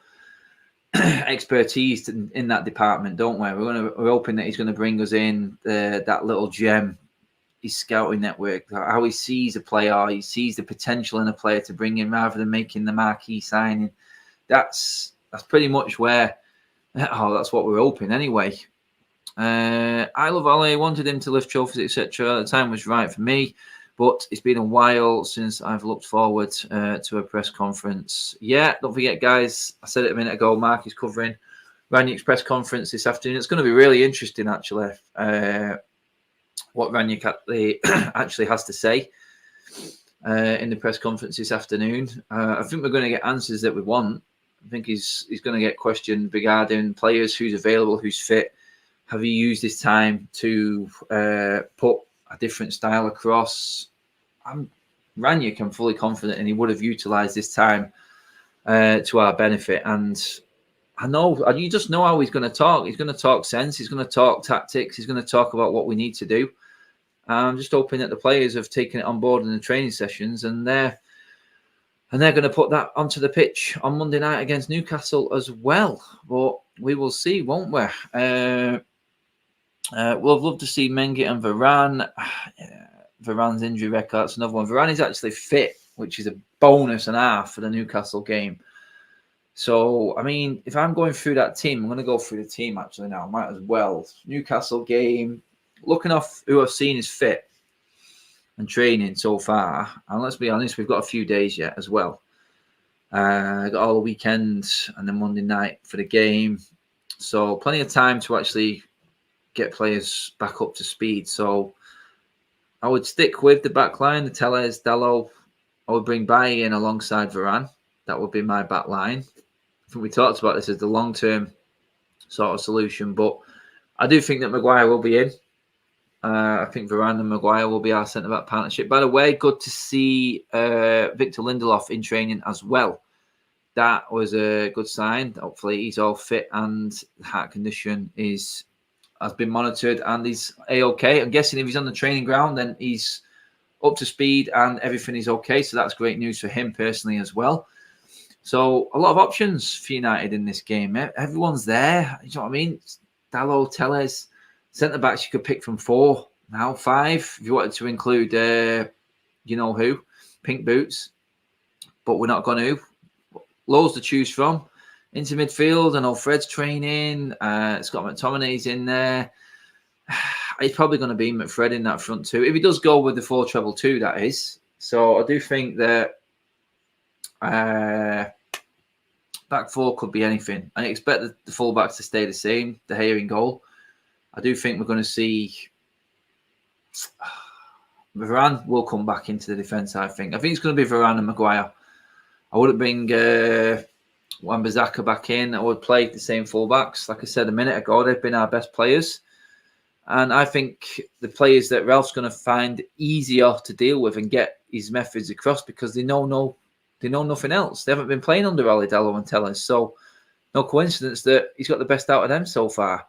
Speaker 1: expertise in that department, don't we? We're hoping that he's going to bring us in that little gem, his scouting network, how he sees a player, he sees the potential in a player to bring in rather than making the marquee signing. That's pretty much where. That's what we're hoping anyway. I love Ali. Wanted him to lift trophies, etc. The time was right for me, but it's been a while since I've looked forward to a press conference. Yeah, don't forget, guys. I said it a minute ago. Mark is covering Ranić's press conference this afternoon. It's going to be really interesting, actually, what Ranić actually has to say in the press conference this afternoon. I think we're going to get answers that we want. I think he's going to get questioned regarding players, who's available, who's fit. Have you used this time to put a different style across? Ranić, I'm fully confident, and he would have utilised this time to our benefit. And I know, you just know how he's going to talk. He's going to talk sense. He's going to talk tactics. He's going to talk about what we need to do. I'm just hoping that the players have taken it on board in the training sessions, and they're going to put that onto the pitch on Monday night against Newcastle as well. But we will see, won't we? We'll love to see Mengi and Varane. Varane's injury record, that's another one. Varane is actually fit, which is a bonus and a half for the Newcastle game. So, I mean, if I'm going through that team, I'm going to go through the team actually now. Might as well. Newcastle game, looking off who I've seen is fit and training so far, and let's be honest, we've got a few days yet as well. Got all the weekend and then Monday night for the game, so plenty of time to actually get players back up to speed. So I would stick with the back line, the Telles, Dalot. I would bring Bailly in alongside Varane. That would be my back line. I think we talked about this as the long-term sort of solution, but I do think that Maguire will be in. I think Varane and Maguire will be our centre-back partnership. By the way, good to see Victor Lindelof in training as well. That was a good sign. Hopefully he's all fit and the heart condition has been monitored and he's A-OK. I'm guessing if he's on the training ground, then he's up to speed and everything is okay. So that's great news for him personally as well. So a lot of options for United in this game. Everyone's there. You know what I mean? Dalot, Telles. Centre-backs you could pick from 4, now 5, if you wanted to include, you know who, Pink Boots. But we're not going to. Loads to choose from. Into midfield, I know Fred's training. Scott McTominay's in there. He's probably going to be McFred in that front two. If he does go with the 4-3-2, that is. So I do think that back 4 could be anything. I expect the full-backs to stay the same, De Gea in goal. I do think we're going to see Varane will come back into the defence, I think. I think it's going to be Varane and Maguire. I wouldn't bring Wan-Bissaka back in. I would play the same fullbacks. Like I said a minute ago, they've been our best players. And I think the players that Ralph's going to find easier to deal with and get his methods across because they know nothing else. They haven't been playing under Alidello and Tellez, so no coincidence that he's got the best out of them so far.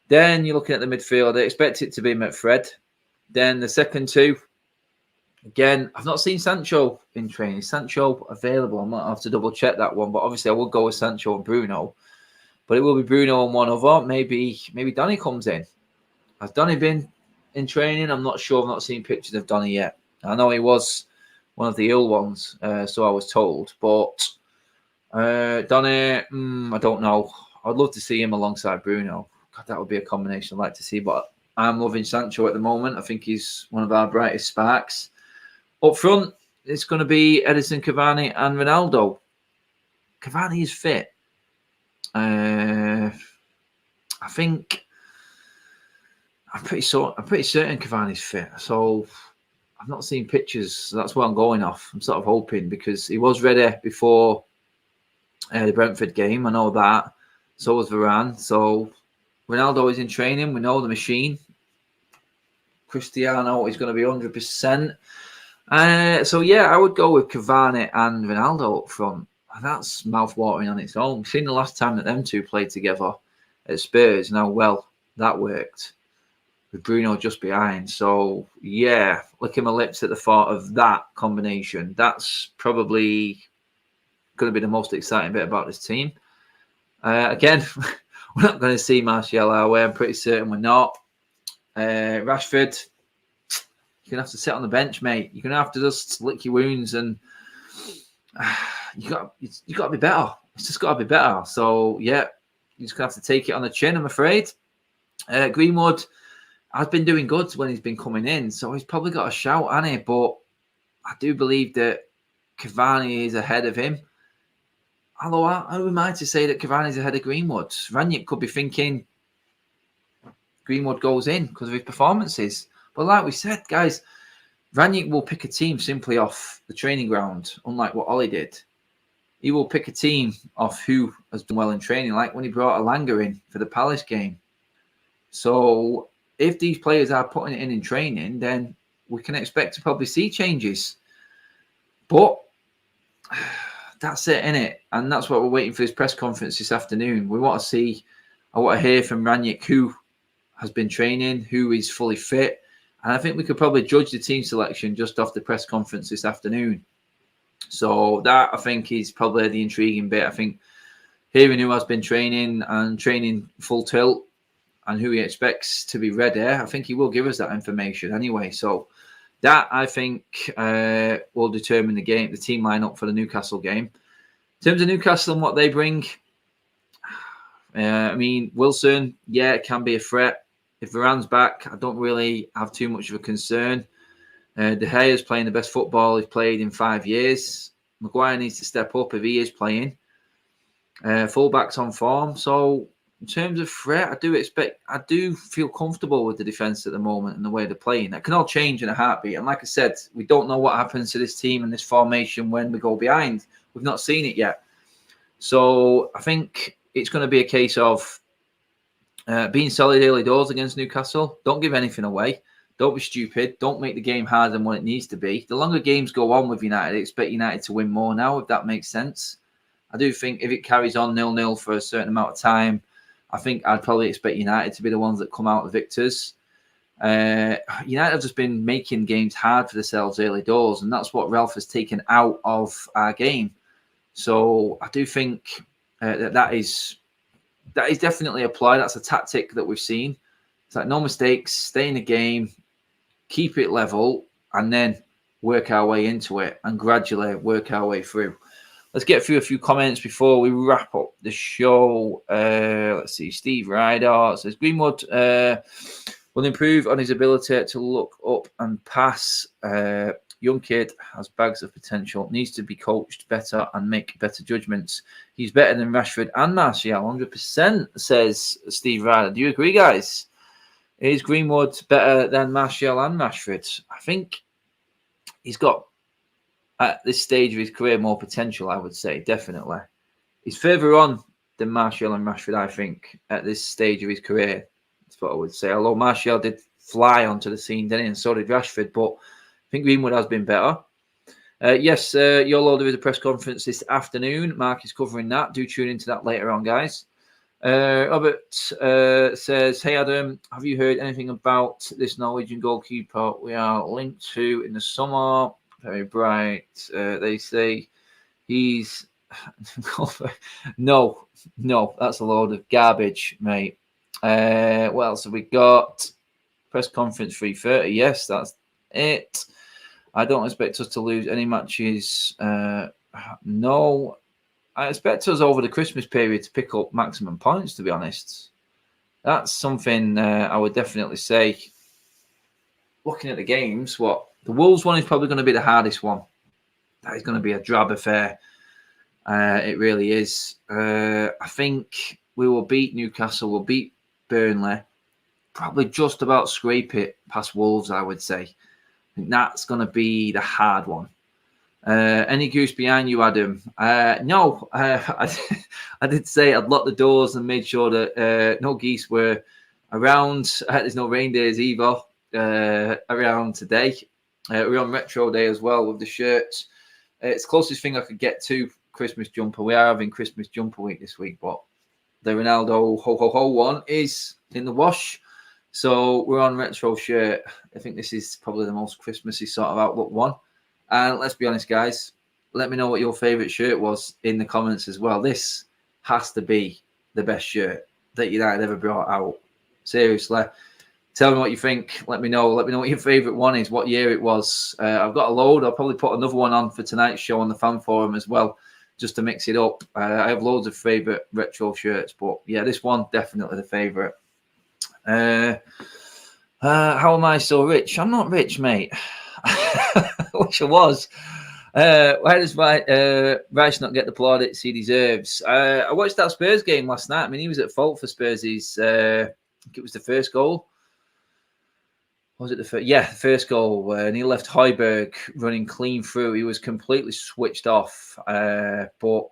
Speaker 1: Then you're looking at the midfield. I expect it to be McFred. Then the second two, again, I've not seen Sancho in training. Is Sancho available? I might have to double check that one, but obviously I would go with Sancho and Bruno. But it will be Bruno and one other. Maybe Donny comes in. Has Donny been in training? I'm not sure. I've not seen pictures of Donny yet. I know he was one of the ill ones, so I was told. But Donny, I don't know. I'd love to see him alongside Bruno. God, that would be a combination I'd like to see. But I'm loving Sancho at the moment. I think he's one of our brightest sparks. Up front, it's going to be Edison Cavani and Ronaldo. Cavani is fit. I think I'm pretty certain Cavani's fit. So I've not seen pictures. So that's what I'm going off. I'm sort of hoping because he was ready before the Brentford game. I know that. So was Varane. So Ronaldo is in training. We know the machine. Cristiano is going to be 100%. So yeah, I would go with Cavani and Ronaldo up front. That's mouth-watering on its own. We've seen the last time that them two played together at Spurs and how well that worked with Bruno just behind. So yeah, licking my lips at the thought of that combination. That's probably going to be the most exciting bit about this team. Again, we're not going to see Martial our way. I'm pretty certain we're not. Rashford, you're going to have to sit on the bench, mate. You're going to have to just lick your wounds and you got to be better. It's just got to be better. So, yeah, you're just going to have to take it on the chin, I'm afraid. Greenwood has been doing good when he's been coming in, so he's probably got a shout, hasn't he? But I do believe that Cavani is ahead of him. Although, how am I to say that Cavani's ahead of Greenwood? Ranić could be thinking Greenwood goes in because of his performances. But like we said, guys, Ranić will pick a team simply off the training ground, unlike what Ollie did. He will pick a team off who has done well in training, like when he brought Alanga in for the Palace game. So if these players are putting it in training, then we can expect to probably see changes. But that's it, innit? And that's what we're waiting for his press conference this afternoon. We want to see, I want to hear from Ranić who has been training, who is fully fit. And I think we could probably judge the team selection just off the press conference this afternoon. So that, I think, is probably the intriguing bit. I think hearing who has been training and training full tilt and who he expects to be ready, I think he will give us that information anyway. So that, I think, will determine the team lineup for the Newcastle game. In terms of Newcastle and what they bring, I mean, Wilson, yeah, it can be a threat. If Varane's back, I don't really have too much of a concern. De Gea is playing the best football he's played in 5 years. Maguire needs to step up if he is playing. Fullback's on form. So in terms of threat, I do feel comfortable with the defence at the moment and the way they're playing. That can all change in a heartbeat. And like I said, we don't know what happens to this team and this formation when we go behind. We've not seen it yet. So I think it's going to be a case of being solid early doors against Newcastle. Don't give anything away. Don't be stupid. Don't make the game harder than what it needs to be. The longer games go on with United, I expect United to win more now, if that makes sense. I do think if it carries on 0-0 for a certain amount of time, I think I'd probably expect United to be the ones that come out the victors. United have just been making games hard for themselves early doors, and that's what Ralph has taken out of our game. So I do think that is definitely applied. That's a tactic that we've seen. It's like no mistakes, stay in the game, keep it level, and then work our way into it and gradually work our way through. Let's get through a few comments before we wrap up the show. Let's see. Steve Ryder says Greenwood will improve on his ability to look up and pass. Young kid has bags of potential, needs to be coached better and make better judgments. He's better than Rashford and Martial, 100%, says Steve Ryder. Do you agree, guys? Is Greenwood better than Martial and Rashford? I think he's got, at this stage of his career, more potential, I would say, definitely. He's further on than Martial and Rashford, I think, at this stage of his career. He's That's what I would say. Although Martial did fly onto the scene, didn't he? And so did Rashford. But I think Greenwood has been better. Yes, YOLO, there is a press conference this afternoon. Mark is covering that. Do tune into that later on, guys. Robert says, hey, Adam, have you heard anything about this Norwegian goalkeeper we are linked to in the summer? Very bright. They say he's... No, that's a load of garbage, mate. What else have we got? Press conference 3:30. Yes, that's it. I don't expect us to lose any matches. No, I expect us over the Christmas period to pick up maximum points, to be honest. That's something I would definitely say. Looking at the games, the Wolves one is probably going to be the hardest one. That is going to be a drab affair. It really is. I think we will beat Newcastle, we'll beat Burnley, probably just about scrape it past Wolves, I would say. I think that's going to be the hard one. Any goose behind you, Adam? No, I did say I'd locked the doors and made sure that no geese were around. There's no reindeers either around today. We're on Retro Day as well with the shirts. It's the closest thing I could get to Christmas jumper. We are having Christmas jumper week this week, but the Ronaldo ho ho ho one is in the wash. So we're on retro shirt. I think this is probably the most Christmassy sort of outlook one. And let's be honest, guys, let me know what your favourite shirt was in the comments as well. This has to be the best shirt that United ever brought out. Seriously. Tell me what you think. Let me know. Let me know what your favourite one is, what year it was. I've got a load. I'll probably put another one on for tonight's show on the fan forum as well, just to mix it up. I have loads of favourite retro shirts, but yeah, this one, definitely the favourite. How am I so rich? I'm not rich, mate. I wish I was. Why does Rice not get the plaudits he deserves? I watched that Spurs game last night. I mean, he was at fault for Spurs', I think it was the first goal. Was it the first? Yeah, the first goal. And he left Højbjerg running clean through. He was completely switched off. But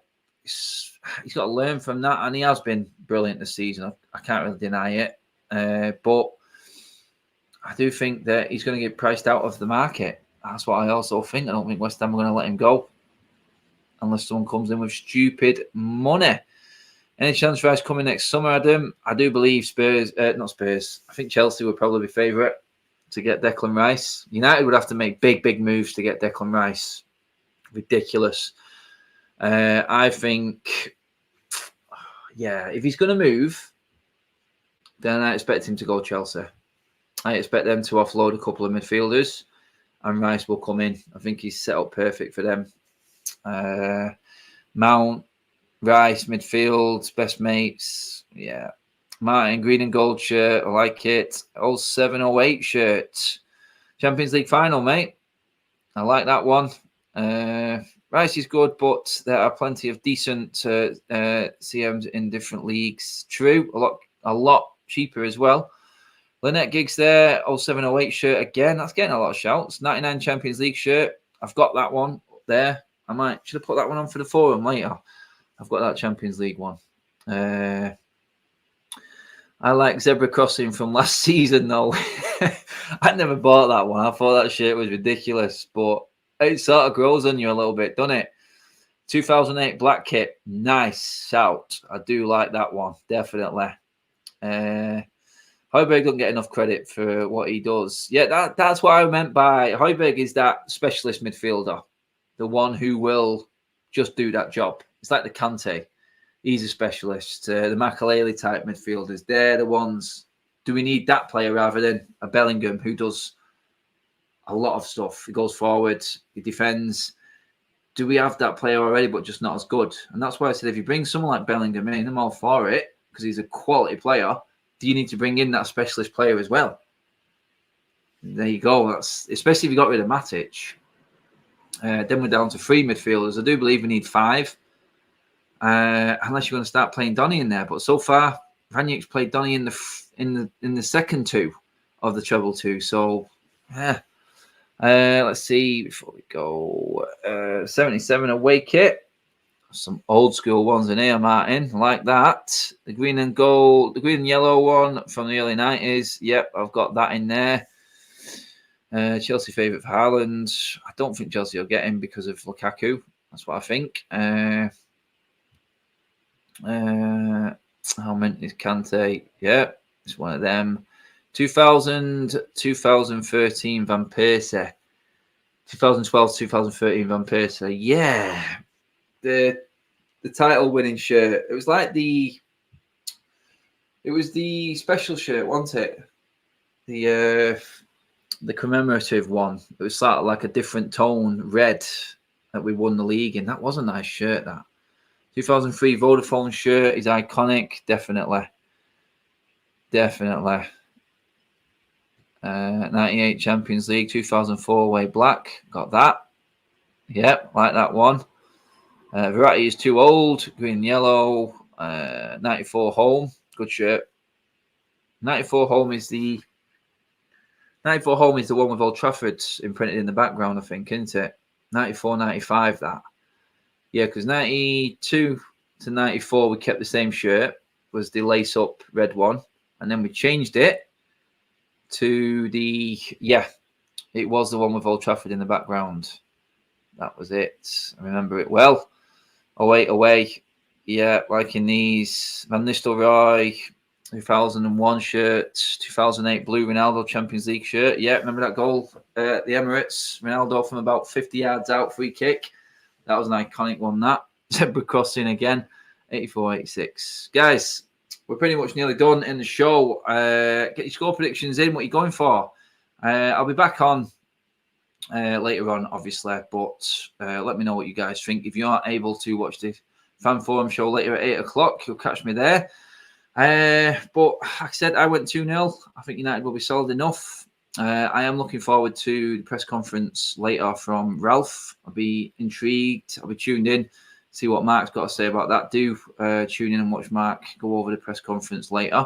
Speaker 1: he's got to learn from that. And he has been brilliant this season. I can't really deny it. But I do think that he's going to get priced out of the market. That's what I also think. I don't think West Ham are going to let him go unless someone comes in with stupid money. Any chance for us coming next summer, Adam? I do believe Spurs, not Spurs. I think Chelsea would probably be favourite to get Declan Rice. United would have to make big moves to get Declan Rice. Ridiculous. I think, yeah, if he's going to move, then I expect him to go Chelsea. I expect them to offload a couple of midfielders and Rice will come in. I think he's set up perfect for them. Mount, Rice, midfield, best mates. Yeah. Martin, green and gold shirt. I like it. 07-08 shirt. Champions League final, mate. I like that one. Rice is good, but there are plenty of decent CMs in different leagues. True. A lot cheaper as well. Lynette Giggs there. 07-08 shirt again. That's getting a lot of shouts. 99 Champions League shirt. I've got that one up there. Should have put that one on for the forum later. I've got that Champions League one. I like Zebra Crossing from last season, though. I never bought that one. I thought that shirt was ridiculous, but it sort of grows on you a little bit, doesn't it? 2008 black kit. Nice shout. I do like that one, definitely. Højbjerg doesn't get enough credit for what he does. Yeah, that's what I meant by Højbjerg is that specialist midfielder, the one who will just do that job. It's like the Kante. He's a specialist. The Makelele type midfielders, they're the ones. Do we need that player rather than a Bellingham who does a lot of stuff? He goes forward, he defends. Do we have that player already, but just not as good? And that's why I said if you bring someone like Bellingham in, I'm all for it because he's a quality player. Do you need to bring in that specialist player as well? There you go. That's especially if you got rid of Matic. Then we're down to 3 midfielders. I do believe we need 5. Unless you're going to start playing Donny in there, but so far Ranjik's played Donny in the second 2 of the treble 2. So yeah, let's see before we go. 77 away kit. Some old school ones in here, Martin, like that. The green and gold, the green and yellow one from the early 90s. Yep, I've got that in there. Chelsea favourite for Haaland. I don't think Chelsea will get him because of Lukaku. That's what I think. How many is Kante? Yeah, it's one of them. 2000, 2013 Van Persie. 2012, 2013 Van Persie. Yeah. The title winning shirt. It was like the special shirt, wasn't it? The commemorative one. It was sort of like a different tone, red, that we won the league in. That was a nice shirt, that. 2003 Vodafone shirt is iconic, definitely. 98 Champions League, 2004 away black. Got that. Yep, like that one. Verratti is too old, green and yellow. 94 home, good shirt. 94 home is the one with Old Trafford imprinted in the background, I think, isn't it? 94, 95, that. Yeah, because 92 to 94, we kept the same shirt, was the lace-up red one. And then we changed it to it was the one with Old Trafford in the background. That was it. I remember it well. 08 away. Yeah, like in these. Van Nistelrooy, 2001 shirt, 2008 blue Ronaldo Champions League shirt. Yeah, remember that goal at the Emirates? Ronaldo from about 50 yards out, free kick. That was an iconic one, that. Zebra crossing again, 84, 86. Guys, we're pretty much nearly done in the show. Get your score predictions in. What are you going for? I'll be back on later on, obviously, but let me know what you guys think. If you aren't able to watch the Fan Forum show later at 8 o'clock, you'll catch me there. But like I said, I went 2-0. I think United will be solid enough. I am looking forward to the press conference later from Ralph. I'll be intrigued. I'll be tuned in, see what Mark's got to say about that. Do tune in and watch Mark go over the press conference later.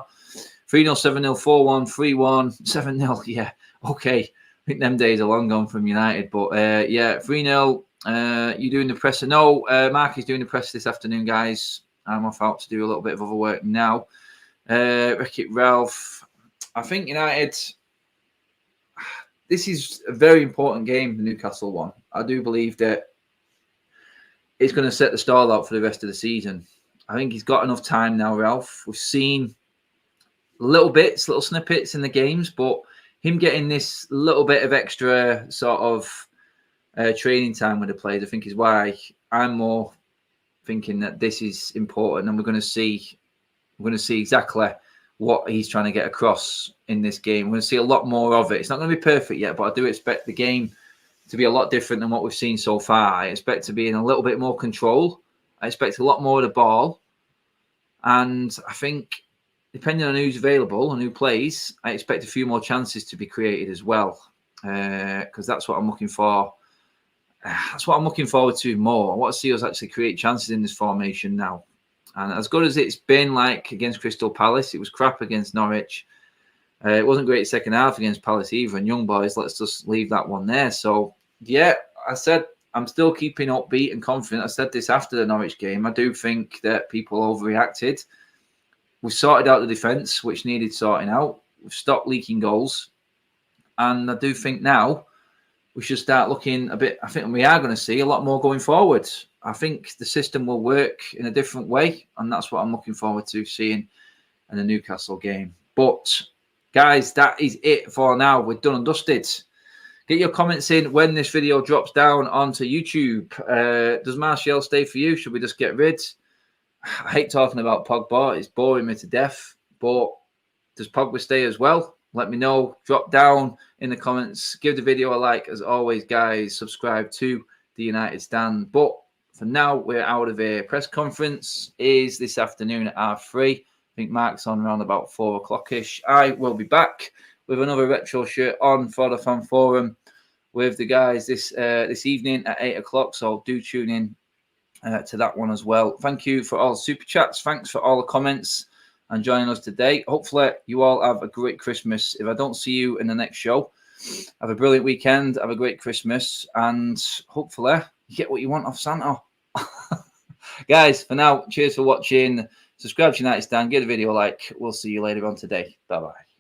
Speaker 1: 3-0, 7-0, 4-1, 3-1, 7-0. Yeah, okay. I think them days are long gone from United. But yeah, 3-0. You doing the press? No, Mark is doing the press this afternoon, guys. I'm off out to do a little bit of other work now. Wreck-It Ralph. I think United, this is a very important game, the Newcastle one. I do believe that it's going to set the stall out for the rest of the season. I think he's got enough time now, Ralph. We've seen little snippets in the games, but him getting this little bit of extra sort of training time with the players, I think, is why I'm more thinking that this is important, and we're going to see exactly what he's trying to get across in this game. We're going to see a lot more of it. It's not going to be perfect yet, but I do expect the game to be a lot different than what we've seen so far. I expect to be in a little bit more control. I expect a lot more of the ball. And I think, depending on who's available and who plays, I expect a few more chances to be created as well. Because that's what I'm looking for. That's what I'm looking forward to more. I want to see us actually create chances in this formation now. And as good as it's been like against Crystal Palace, it was crap against Norwich. It wasn't great second half against Palace either. And young boys, let's just leave that one there. So, yeah, I said I'm still keeping upbeat and confident. I said this after the Norwich game. I do think that people overreacted. We sorted out the defence, which needed sorting out. We've stopped leaking goals. And I do think now we should start looking a bit. I think we are going to see a lot more going forward. I think the system will work in a different way, and that's what I'm looking forward to seeing in the Newcastle game. But, guys, that is it for now. We're done and dusted. Get your comments in when this video drops down onto YouTube. Does Martial stay for you? Should we just get rid? I hate talking about Pogba. It's boring me to death. But does Pogba stay as well? Let me know. Drop down in the comments. Give the video a like. As always, guys, subscribe to the United Stand. But for now, we're out of here. Press conference is this afternoon at R3. I think Mark's on around about 4 o'clock-ish. I will be back with another retro shirt on for the Fan Forum with the guys this evening at 8 o'clock. So do tune in to that one as well. Thank you for all the super chats. Thanks for all the comments and joining us today. Hopefully, you all have a great Christmas. If I don't see you in the next show, have a brilliant weekend. Have a great Christmas. And hopefully, you get what you want off Santa. Guys, for now, cheers for watching. Subscribe to United Stand, give the video a like. We'll see you later on today. Bye-bye.